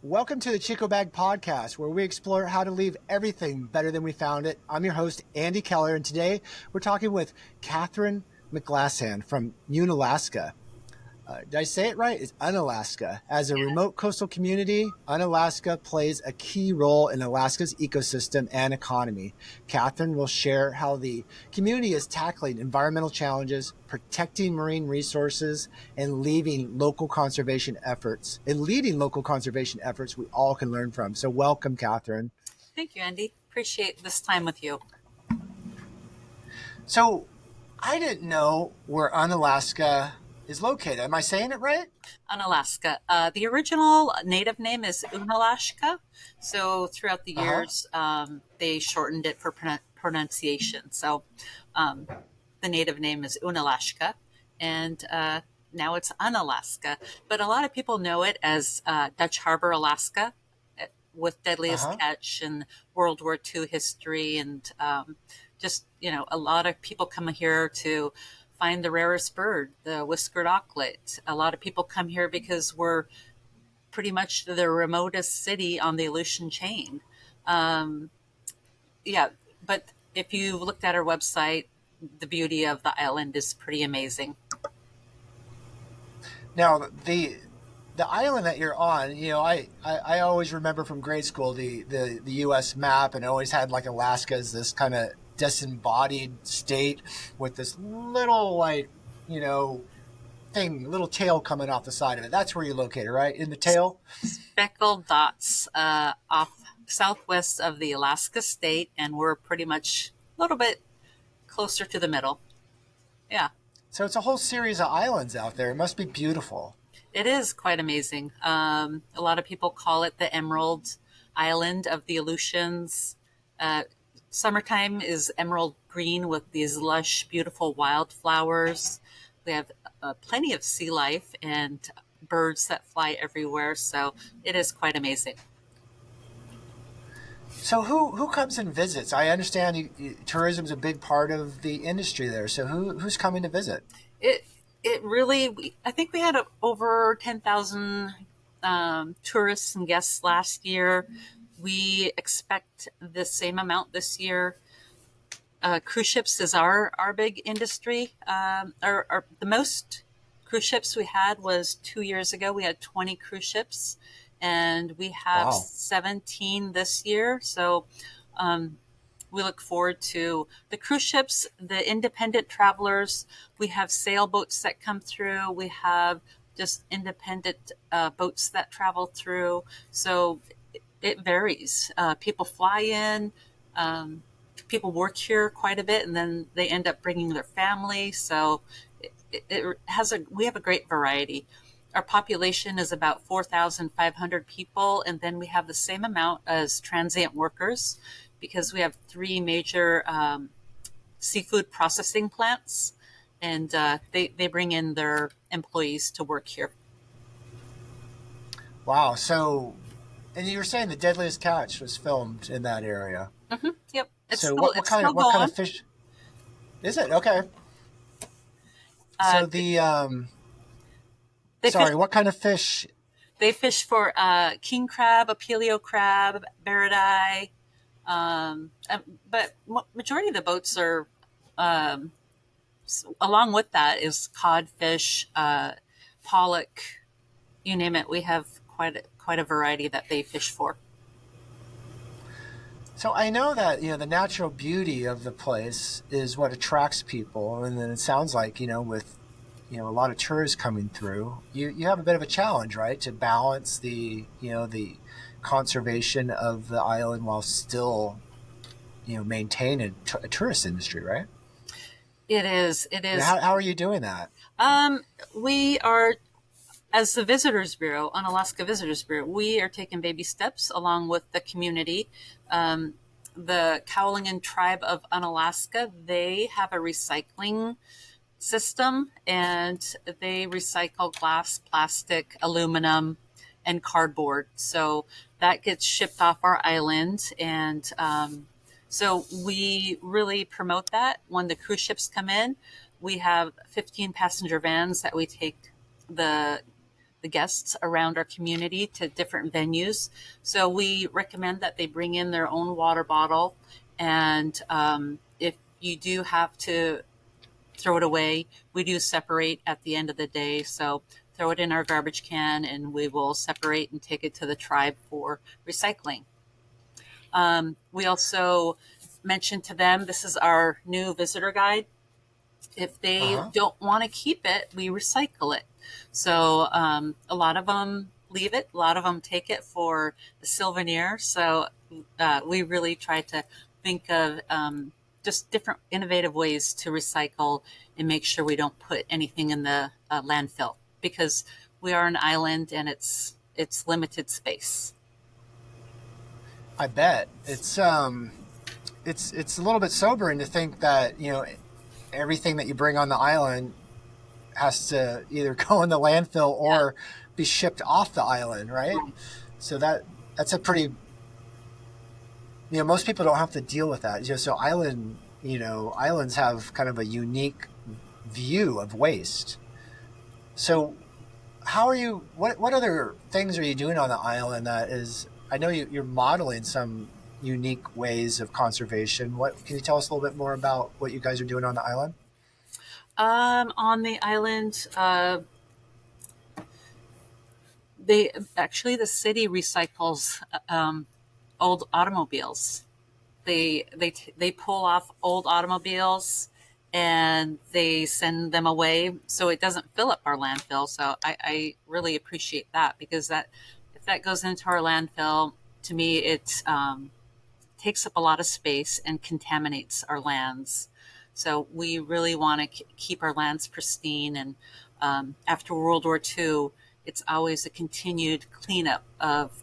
Welcome to the ChicoBag Podcast, where we explore how to leave everything better than we found it. I'm your host, Andy Keller, and today we're talking with Katherine McGlashan from Unalaska. Did I say it right? It's Unalaska. As a remote coastal community, Unalaska plays a key role in Alaska's ecosystem and economy. Katherine will share how the community is tackling environmental challenges, protecting marine resources, and leading local conservation efforts we all can learn from. So welcome, Katherine. Thank you, Andy. Appreciate this time with you. So I didn't know where Unalaska is located. Am I saying it right? Unalaska. The original native name is Unalaska. So throughout the years, they shortened it for pronunciation. So the native name is Unalaska, and now it's Unalaska. But a lot of people know it as Dutch Harbor, Alaska, with deadliest catch and World War II history. And a lot of people come here to find the rarest bird, the whiskered auklet. A lot of people come here because we're pretty much the remotest city on the Aleutian chain. But if you looked at our website, the beauty of the island is pretty amazing. Now, the island that you're on, I always remember from grade school the U.S. map, and it always had like Alaska as this kind of disembodied state with this little little tail coming off the side of it. That's where you're located, right? In the tail? Speckled dots off southwest of the Alaska state, and we're pretty much a little bit closer to the middle. Yeah. So it's a whole series of islands out there. It must be beautiful. It is quite amazing. A lot of people call it the Emerald Island of the Aleutians. Summertime is emerald green with these lush, beautiful wildflowers. We have plenty of sea life and birds that fly everywhere. So it is quite amazing. So who comes and visits? I understand tourism is a big part of the industry there. So who's coming to visit? It really, I think we had over 10,000 tourists and guests last year. We expect the same amount this year. Cruise ships is our big industry. The most cruise ships we had was 2 years ago. We had 20 cruise ships, and we have 17 this year. So we look forward to the cruise ships, the independent travelers. We have sailboats that come through. We have just independent boats that travel through. So it varies. People fly in. People work here quite a bit, and then they end up bringing their family. So we have a great variety. Our population is about 4,500 people, and then we have the same amount as transient workers because we have 3 major seafood processing plants, and they bring in their employees to work here. Wow. So, and you were saying the deadliest catch was filmed in that area. Mm-hmm. Yep. What kind of fish is it? Okay. So what kind of fish? They fish for king crab, apelio crab, barredeye, but majority of the boats are. Along with that is codfish, pollock, you name it. We have quite a variety that they fish for. So I know that, the natural beauty of the place is what attracts people. And then it sounds like, with, a lot of tourists coming through, you have a bit of a challenge, right? To balance the conservation of the island while still, maintain a tourist industry, right? It is. How are you doing that? We are, as the Visitors Bureau, Unalaska Visitors Bureau, we are taking baby steps along with the community. The Cowlingen tribe of Unalaska, they have a recycling system, and they recycle glass, plastic, aluminum, and cardboard. So that gets shipped off our island, and so we really promote that. When the cruise ships come in, we have 15 passenger vans that we take the the guests around our community to different venues. So we recommend that they bring in their own water bottle. And if you do have to throw it away, we do separate at the end of the day. So throw it in our garbage can and we will separate and take it to the tribe for recycling. We also mentioned to them, this is our new visitor guide. If they don't want to keep it, we recycle it. So a lot of them leave it. A lot of them take it for the souvenir. So we really try to think of just different innovative ways to recycle and make sure we don't put anything in the landfill, because we are an island and it's limited space. I bet it's a little bit sobering to think that, you know, everything that you bring on the island has to either go in the landfill or be shipped off the island, right? So that's a pretty, you know, most people don't have to deal with that. You know, so islands have kind of a unique view of waste. So how are you, what other things are you doing on the island that is, I know you're modeling some unique ways of conservation. Can you tell us a little bit more about what you guys are doing on the island? On the island, the city recycles old automobiles. They pull off old automobiles and they send them away, so it doesn't fill up our landfill. So I really appreciate that, because if that goes into our landfill, to me it takes up a lot of space and contaminates our lands. So we really want to keep our lands pristine. And after World War II, it's always a continued cleanup of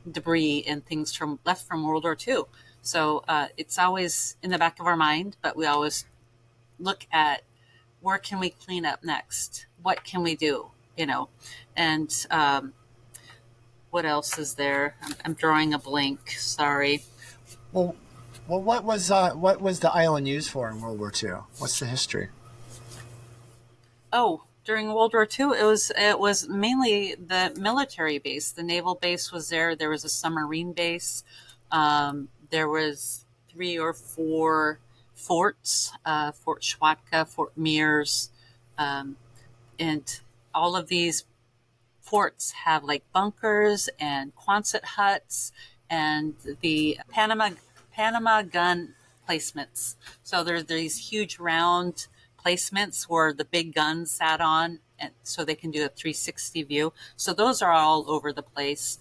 debris and things left from World War II. So it's always in the back of our mind, but we always look at, where can we clean up next? What can we do? You know, and what else is there? I'm drawing a blank. Sorry. Well, what was the island used for in World War II? What's the history? Oh, during World War II, it was mainly the military base. The naval base was there. There was a submarine base. There was 3 or 4 forts: Fort Schwatka, Fort Mears, and all of these forts have like bunkers and Quonset huts and the Panama gun placements. So there's these huge round placements where the big guns sat on, and so they can do a 360 view. So those are all over the place.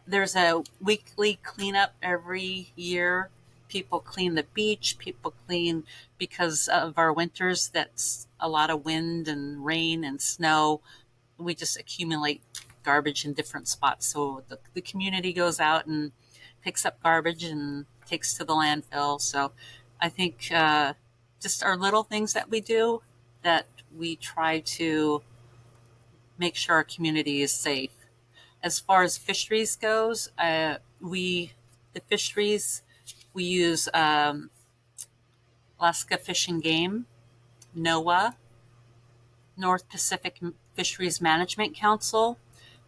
There's a weekly cleanup every year. People clean the beach. People clean, because of our winters, that's a lot of wind and rain and snow. We just accumulate garbage in different spots. So the community goes out and picks up garbage and takes to the landfill. So I think just our little things that we do, that we try to make sure our community is safe. As far as fisheries goes, we use Alaska Fish and Game, NOAA, North Pacific Fisheries Management Council,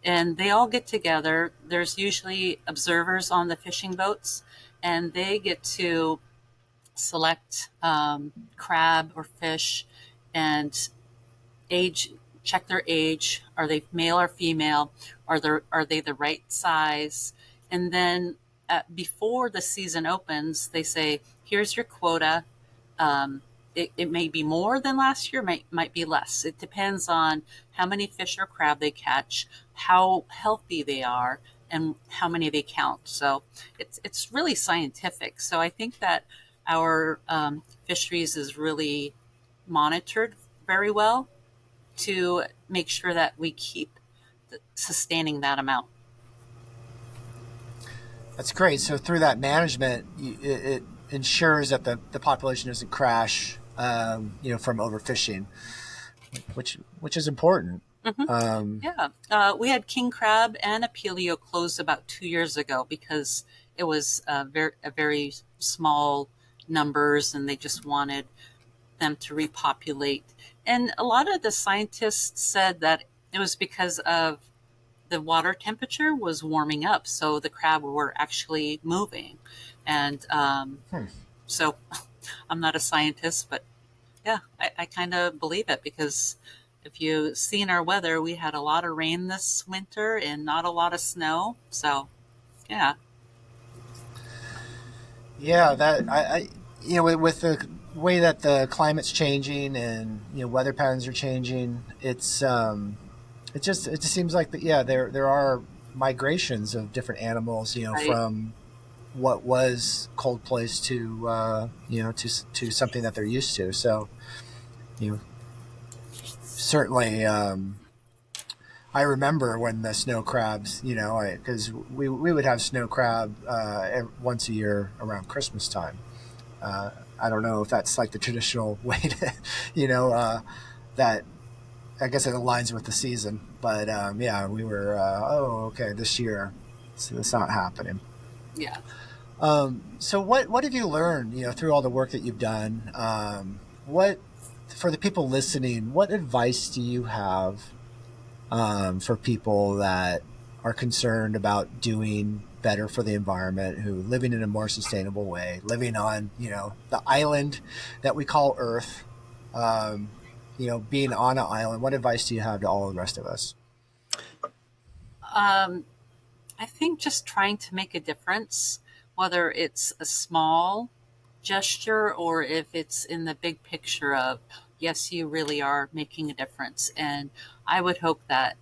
and they all get together. There's usually observers on the fishing boats, and they get to select crab or fish and check their age. Are they male or female? Are they the right size? And then before the season opens, they say, here's your quota. It may be more than last year, might be less. It depends on how many fish or crab they catch, how healthy they are, and how many they count. So it's really scientific. So I think that our fisheries is really monitored very well to make sure that we keep sustaining that amount. That's great. So through that management, it ensures that the population doesn't crash, from overfishing, which is important. Mm-hmm. We had king crab and apelio close about 2 years ago because it was a very small numbers, and they just wanted them to repopulate. And a lot of the scientists said that it was because of the water temperature was warming up, so the crab were actually moving. And so I'm not a scientist, but yeah, I kind of believe it, because if you've seen our weather, we had a lot of rain this winter and not a lot of snow. So, yeah. Yeah, that with the way that the climate's changing and weather patterns are changing, it just seems like that. Yeah, there are migrations of different animals, Right. from what was cold place to to something that they're used to. So you know, certainly, I remember when the snow crabs, because we would have snow crab once a year around Christmas time. I don't know if that's like the traditional way to, that I guess it aligns with the season. But yeah, we were, okay, this year, so it's not happening. Yeah. So what have you learned, through all the work that you've done? What, for the people listening, what advice do you have for people that are concerned about doing better for the environment, who living in a more sustainable way, living on, the island that we call Earth, being on an island? What advice do you have to all the rest of us? Um, I think just trying to make a difference, whether it's a small gesture or if it's in the big picture of, yes, you really are making a difference. And I would hope that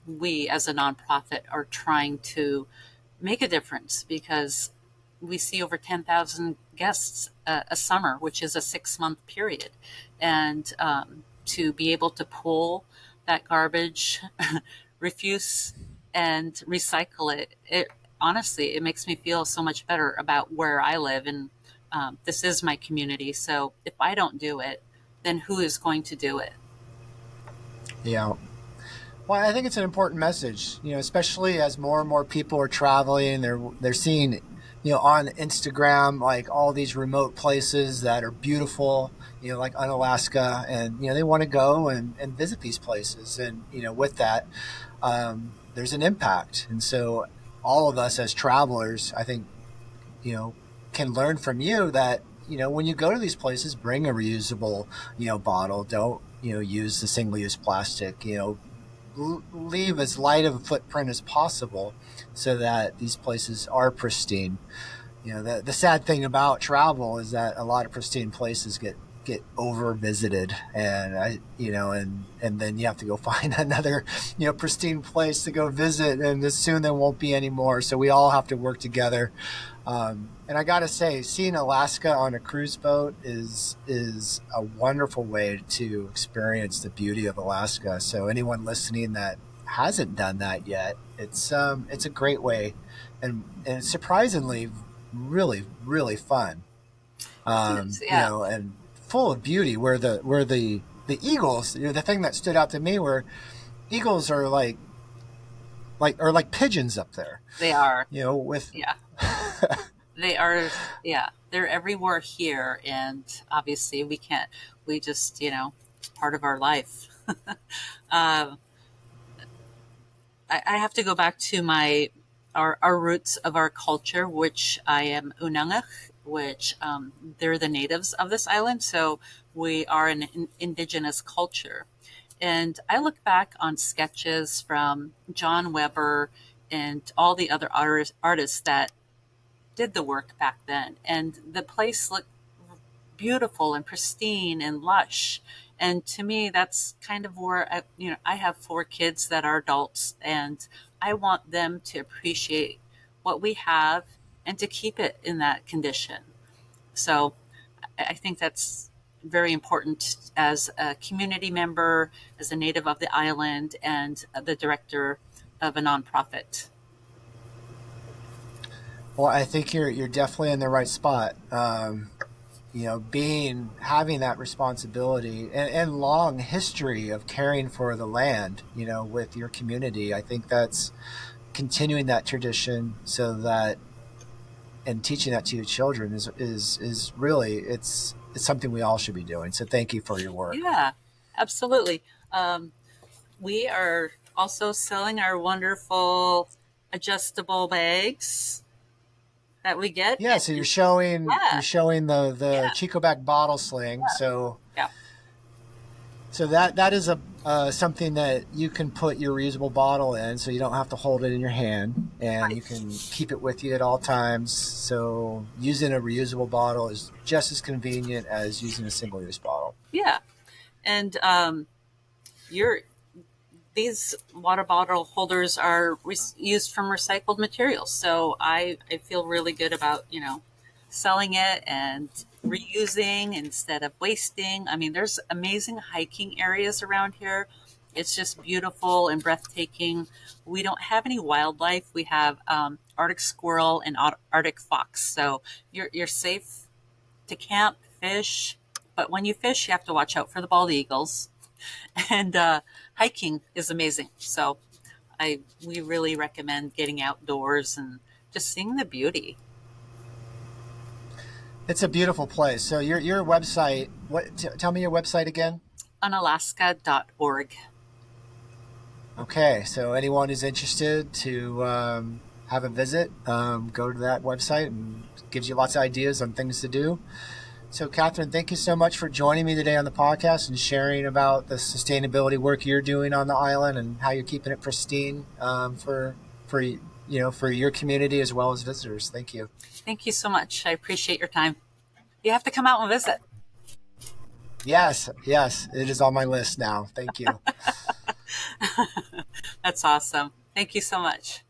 we as a nonprofit are trying to make a difference, because we see over 10,000 guests a summer, which is a 6-month period. And to be able to pull that garbage, refuse and recycle it honestly, it makes me feel so much better about where I live. And this is my community. So if I don't do it, then who is going to do it? Yeah. Well, I think it's an important message, especially as more and more people are traveling. They're seeing, on Instagram, like all these remote places that are beautiful, like Unalaska, and they want to go and visit these places, and with that, there's an impact, and so all of us as travelers, I think, you know, can learn from you that, when you go to these places, bring a reusable, bottle. Don't, use the single use plastic, leave as light of a footprint as possible so that these places are pristine. The sad thing about travel is that a lot of pristine places get over visited, and and then you have to go find another pristine place to go visit, and soon there won't be any more, so we all have to work together. And I gotta say, seeing Alaska on a cruise boat is a wonderful way to experience the beauty of Alaska. So anyone listening that hasn't done that yet, it's a great way, and surprisingly really, really fun. It is, yeah. And full of beauty. Where the eagles, the thing that stood out to me were eagles are like pigeons up there. They are. With Yeah. They are, yeah, they're everywhere here. And obviously we just, it's part of our life. um, I have to go back to our roots of our culture, which I am Unangach, which they're the natives of this island. So we are an indigenous culture. And I look back on sketches from John Weber and all the other artists that did the work back then. And the place looked beautiful and pristine and lush. And to me, that's kind of where I have 4 kids that are adults, and I want them to appreciate what we have and to keep it in that condition. So I think that's very important as a community member, as a native of the island, and the director of a nonprofit. Well, I think you're definitely in the right spot. Having that responsibility and long history of caring for the land, with your community. I think that's continuing that tradition, so that, and teaching that to your children is really, it's something we all should be doing. So thank you for your work. Yeah, absolutely. We are also selling our wonderful adjustable bags that we get. Yeah, so you're showing Yeah, the yeah, ChicoBag bottle sling. So yeah. that is a something that you can put your reusable bottle in, so you don't have to hold it in your hand, and you Right. can keep it with you at all times. So using a reusable bottle is just as convenient as using a single-use bottle. Yeah, and your these water bottle holders are used from recycled materials. So I feel really good about, selling it and reusing instead of wasting. I mean, there's amazing hiking areas around here. It's just beautiful and breathtaking. We don't have any wildlife. We have Arctic squirrel and Arctic fox. So you're safe to camp, fish. But when you fish, you have to watch out for the bald eagles. And hiking is amazing. So we really recommend getting outdoors and just seeing the beauty. It's a beautiful place. So your website, tell me your website again. Unalaska.org. Okay, so anyone who's interested to have a visit, go to that website, and it gives you lots of ideas on things to do. So, Katherine, thank you so much for joining me today on the podcast and sharing about the sustainability work you're doing on the island and how you're keeping it pristine for your community as well as visitors. Thank you. Thank you so much. I appreciate your time. You have to come out and visit. Yes, it is on my list now. Thank you. That's awesome. Thank you so much.